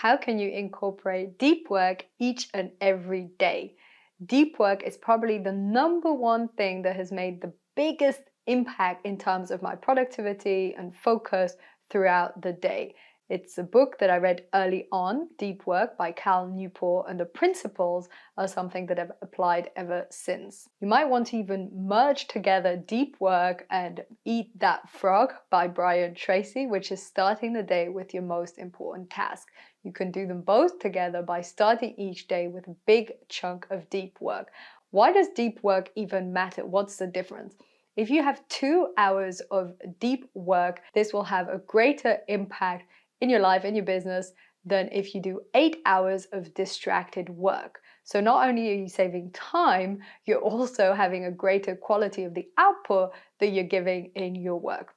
how can you incorporate deep work each and every day? Deep work is probably the number one thing that has made the biggest impact in terms of my productivity and focus throughout the day. It's a book that I read early on, Deep Work by Cal Newport, and the principles are something that I've applied ever since. You might want to even merge together Deep Work and Eat That Frog by Brian Tracy, which is starting the day with your most important task. You can do them both together by starting each day with a big chunk of deep work. Why does deep work even matter? What's the difference? If you have 2 hours of deep work, this will have a greater impact in your life, in your business, than if you do 8 hours of distracted work. So not only are you saving time, you're also having a greater quality of the output that you're giving in your work.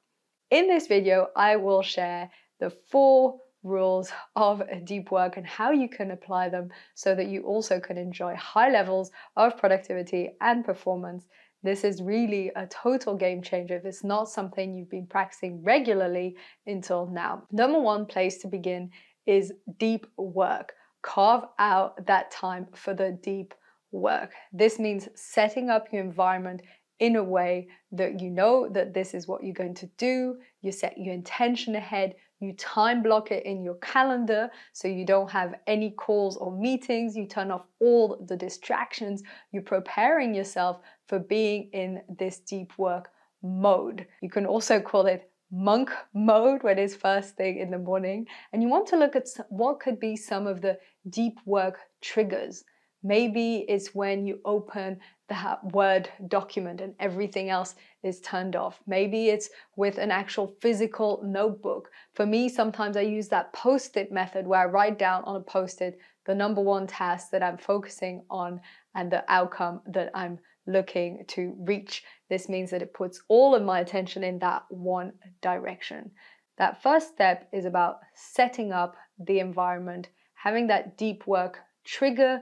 In this video, I will share the 4 rules of deep work and how you can apply them so that you also can enjoy high levels of productivity and performance. This is really a total game changer if it's not something you've been practicing regularly until now. Number one place to begin is deep work. Carve out that time for the deep work. This means setting up your environment in a way that you know that this is what you're going to do. You set your intention ahead. You time block it in your calendar so you don't have any calls or meetings. You turn off all the distractions. You're preparing yourself for being in this deep work mode. You can also call it monk mode when it's first thing in the morning. And you want to look at what could be some of the deep work triggers. Maybe it's when you open the Word document and everything else is turned off. Maybe it's with an actual physical notebook. For me, sometimes I use that post-it method where I write down on a post-it the number one task that I'm focusing on and the outcome that I'm looking to reach. This means that it puts all of my attention in that one direction. That first step is about setting up the environment, having that deep work trigger,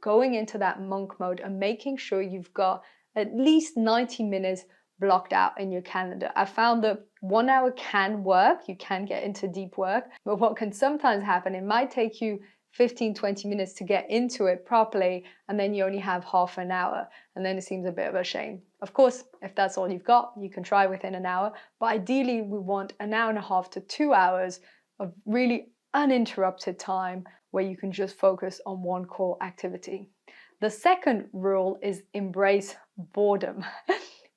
going into that monk mode and making sure you've got at least 90 minutes blocked out in your calendar. I found that 1 hour can work, you can get into deep work, but what can sometimes happen, it might take you 15-20 minutes to get into it properly, and then you only have half an hour, and then it seems a bit of a shame. Of course, if that's all you've got, you can try within an hour, but ideally we want an hour and a half to 2 hours of really uninterrupted time where you can just focus on one core activity. The second rule is embrace boredom.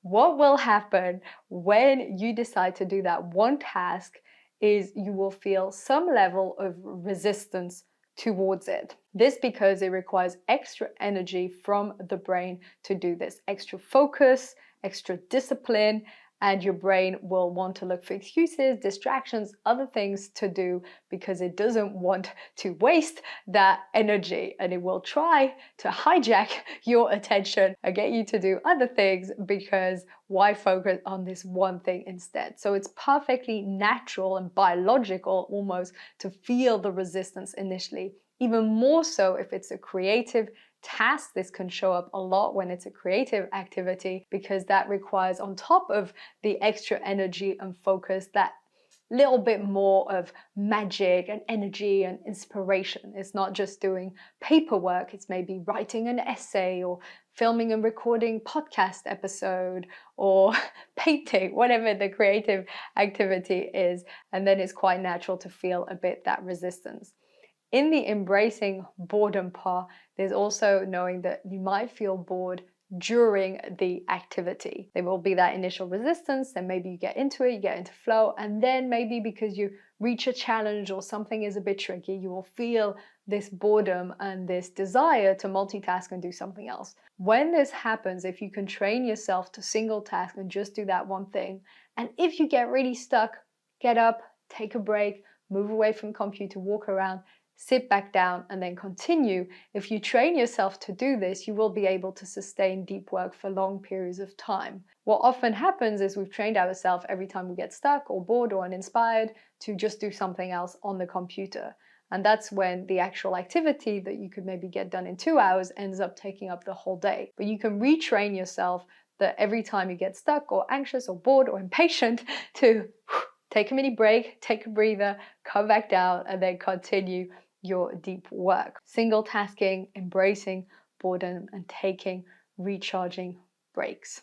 What will happen when you decide to do that one task is you will feel some level of resistance towards it. This because it requires extra energy from the brain to do this, extra focus, extra discipline, and your brain will want to look for excuses, distractions, other things to do because it doesn't want to waste that energy, and it will try to hijack your attention and get you to do other things because why focus on this one thing instead? So it's perfectly natural and biological almost to feel the resistance initially, even more so if it's a creative task. This can show up a lot when it's a creative activity because that requires, on top of the extra energy and focus, that little bit more of magic and energy and inspiration. It's not just doing paperwork, it's maybe writing an essay or filming and recording podcast episode or painting, whatever the creative activity is. And then it's quite natural to feel a bit that resistance. In the embracing boredom part, there's also knowing that you might feel bored during the activity. There will be that initial resistance, then maybe you get into it, you get into flow, and then maybe because you reach a challenge or something is a bit tricky, you will feel this boredom and this desire to multitask and do something else. When this happens, if you can train yourself to single task and just do that one thing, and if you get really stuck, get up, take a break, move away from the computer, walk around, sit back down, and then continue. If you train yourself to do this, you will be able to sustain deep work for long periods of time. What often happens is we've trained ourselves every time we get stuck or bored or uninspired to just do something else on the computer. And that's when the actual activity that you could maybe get done in 2 hours ends up taking up the whole day. But you can retrain yourself that every time you get stuck or anxious or bored or impatient to take a mini break, take a breather, come back down, and then continue your deep work. Single tasking, embracing boredom, and taking recharging breaks.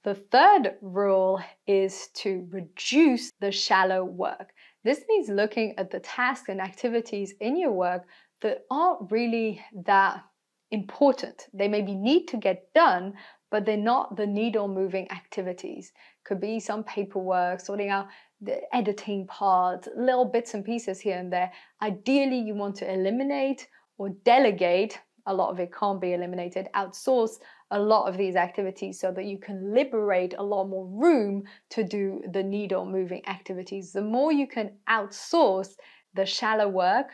The third rule is to reduce the shallow work. This means looking at the tasks and activities in your work that aren't really that important. They maybe need to get done, but they're not the needle moving activities. Could be some paperwork, sorting out the editing part, little bits and pieces here and there. Ideally, you want to eliminate or delegate. A lot of it can't be eliminated, outsource a lot of these activities so that you can liberate a lot more room to do the needle moving activities. The more you can outsource the shallow work,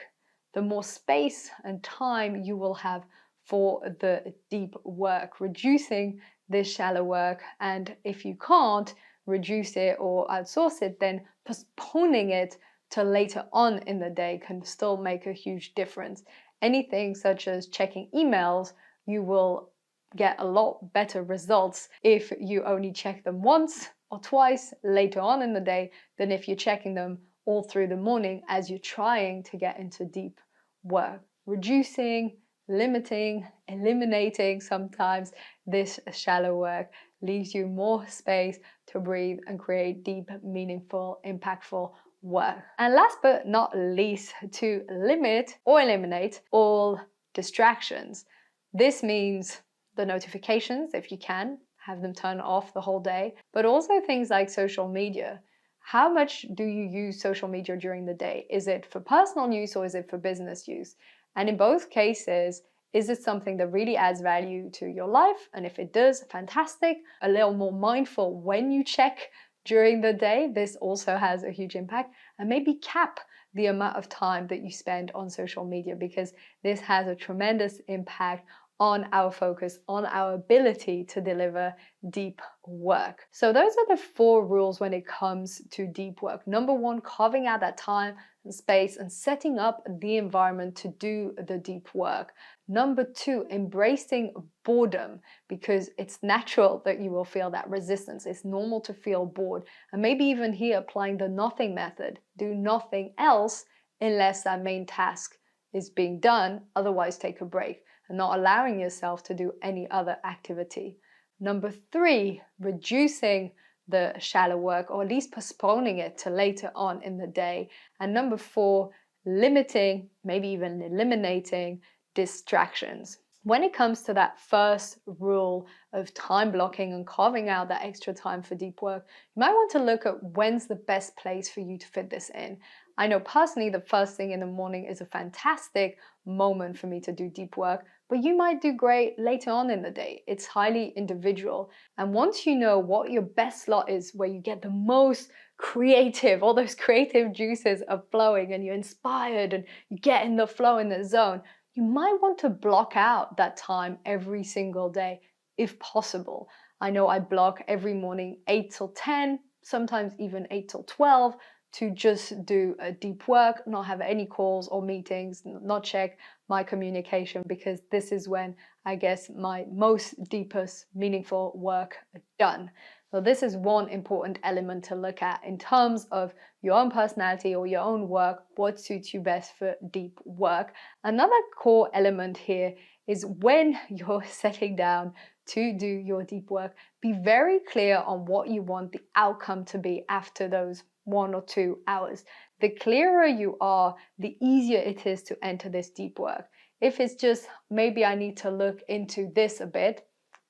the more space and time you will have for the deep work, reducing this shallow work. And if you can't reduce it or outsource it, then postponing it to later on in the day can still make a huge difference. Anything such as checking emails, you will get a lot better results if you only check them once or twice later on in the day than if you're checking them all through the morning as you're trying to get into deep work. Reducing, limiting, eliminating sometimes this shallow work leaves you more space to breathe and create deep, meaningful, impactful work. And last but not least, to limit or eliminate all distractions. This means the notifications, if you can, have them turn off the whole day, but also things like social media. How much do you use social media during the day? Is it for personal use or is it for business use? And in both cases, is it something that really adds value to your life? And if it does, fantastic. A little more mindful when you check during the day. This also has a huge impact. And maybe cap the amount of time that you spend on social media, because this has a tremendous impact on our focus, on our ability to deliver deep work. So those are the 4 rules when it comes to deep work. Number 1, carving out that time and space and setting up the environment to do the deep work. Number 2, embracing boredom, because it's natural that you will feel that resistance. It's normal to feel bored. And maybe even here applying the nothing method. Do nothing else unless that main task is being done. Otherwise, take a break and not allowing yourself to do any other activity. Number 3, reducing the shallow work, or at least postponing it to later on in the day. And number 4, limiting, maybe even eliminating distractions. When it comes to that first rule of time blocking and carving out that extra time for deep work, you might want to look at when's the best place for you to fit this in. I know personally the first thing in the morning is a fantastic moment for me to do deep work, but you might do great later on in the day. It's highly individual. And once you know what your best slot is, where you get the most creative, all those creative juices are flowing and you're inspired and you get in the flow, in the zone, you might want to block out that time every single day if possible. I know I block every morning 8 till 10, sometimes even 8 till 12, to just do a deep work, not have any calls or meetings, not check my communication, because this is when I guess my most deepest meaningful work done. So this is one important element to look at in terms of your own personality or your own work, what suits you best for deep work. Another core element here is when you're settling down to do your deep work, be very clear on what you want the outcome to be after those 1 or 2 hours. The clearer you are, the easier it is to enter this deep work. If it's just, maybe I need to look into this a bit,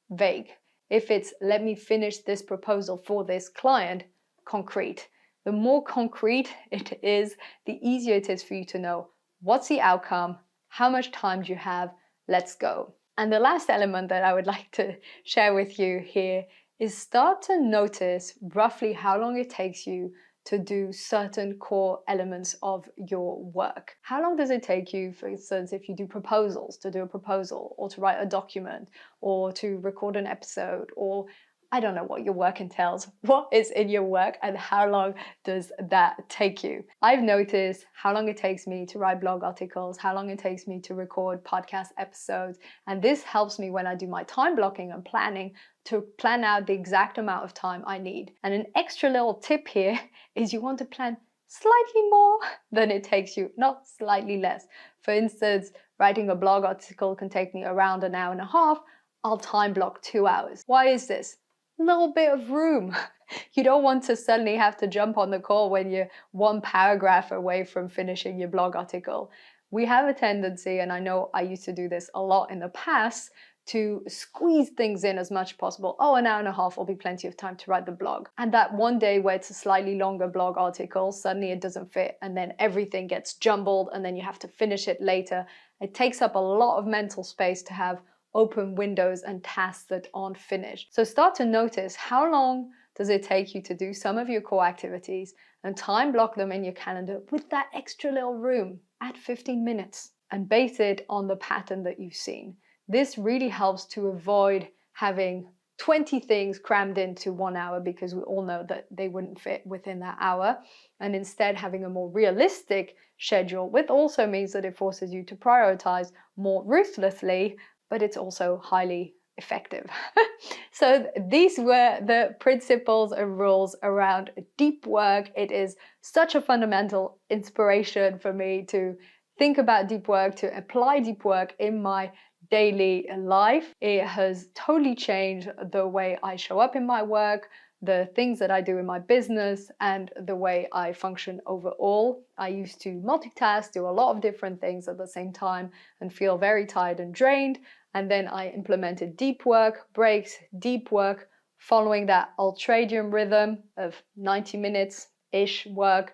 vague. If it's, let me finish this proposal for this client, concrete. The more concrete it is, the easier it is for you to know what's the outcome, how much time do you have, let's go. And the last element that I would like to share with you here is start to notice roughly how long it takes you to do certain core elements of your work. How long does it take you, for instance, if you do proposals, to do a proposal, or to write a document, or to record an episode, or I don't know what your work entails. What is in your work and how long does that take you? I've noticed how long it takes me to write blog articles, how long it takes me to record podcast episodes. And this helps me when I do my time blocking and planning to plan out the exact amount of time I need. And an extra little tip here is you want to plan slightly more than it takes you, not slightly less. For instance, writing a blog article can take me around an hour and a half. I'll time block 2 hours. Why is this? A little bit of room. You don't want to suddenly have to jump on the call when you're one paragraph away from finishing your blog article. We have a tendency, and I know I used to do this a lot in the past, to squeeze things in as much as possible. Oh, an hour and a half will be plenty of time to write the blog. And that one day where it's a slightly longer blog article, suddenly it doesn't fit, and then everything gets jumbled, and then you have to finish it later. It takes up a lot of mental space to have open windows and tasks that aren't finished. So start to notice, how long does it take you to do some of your core activities, and time block them in your calendar with that extra little room at 15 minutes, and base it on the pattern that you've seen. This really helps to avoid having 20 things crammed into 1 hour, because we all know that they wouldn't fit within that hour, and instead having a more realistic schedule, which also means that it forces you to prioritize more ruthlessly, but it's also highly effective. So these were the principles and rules around deep work. It is such a fundamental inspiration for me to think about deep work, to apply deep work in my daily life. It has totally changed the way I show up in my work, the things that I do in my business, and the way I function overall. I used to multitask, do a lot of different things at the same time, and feel very tired and drained. And then I implemented deep work, breaks, deep work, following that ultradian rhythm of 90 minutes-ish work,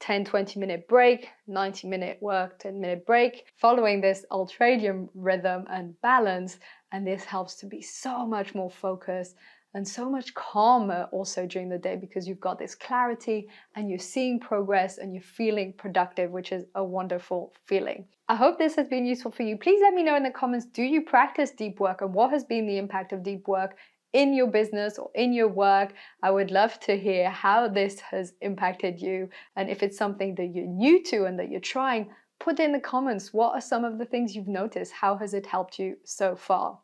10-20 minute break, 90-minute work, 10-minute break, following this ultradian rhythm and balance. And this helps to be so much more focused and so much calmer also during the day, because you've got this clarity and you're seeing progress and you're feeling productive, which is a wonderful feeling. I hope this has been useful for you. Please let me know in the comments, do you practice deep work, and what has been the impact of deep work in your business or in your work? I would love to hear how this has impacted you. And if it's something that you're new to and that you're trying, put in the comments, what are some of the things you've noticed? How has it helped you so far?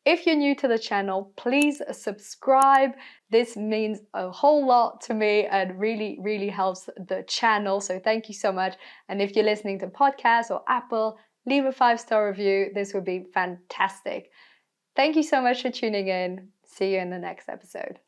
If you're new to the channel, please subscribe. This means a whole lot to me and really, really helps the channel. So thank you so much. And if you're listening to podcasts or Apple, leave a 5-star review. This would be fantastic. Thank you so much for tuning in. See you in the next episode.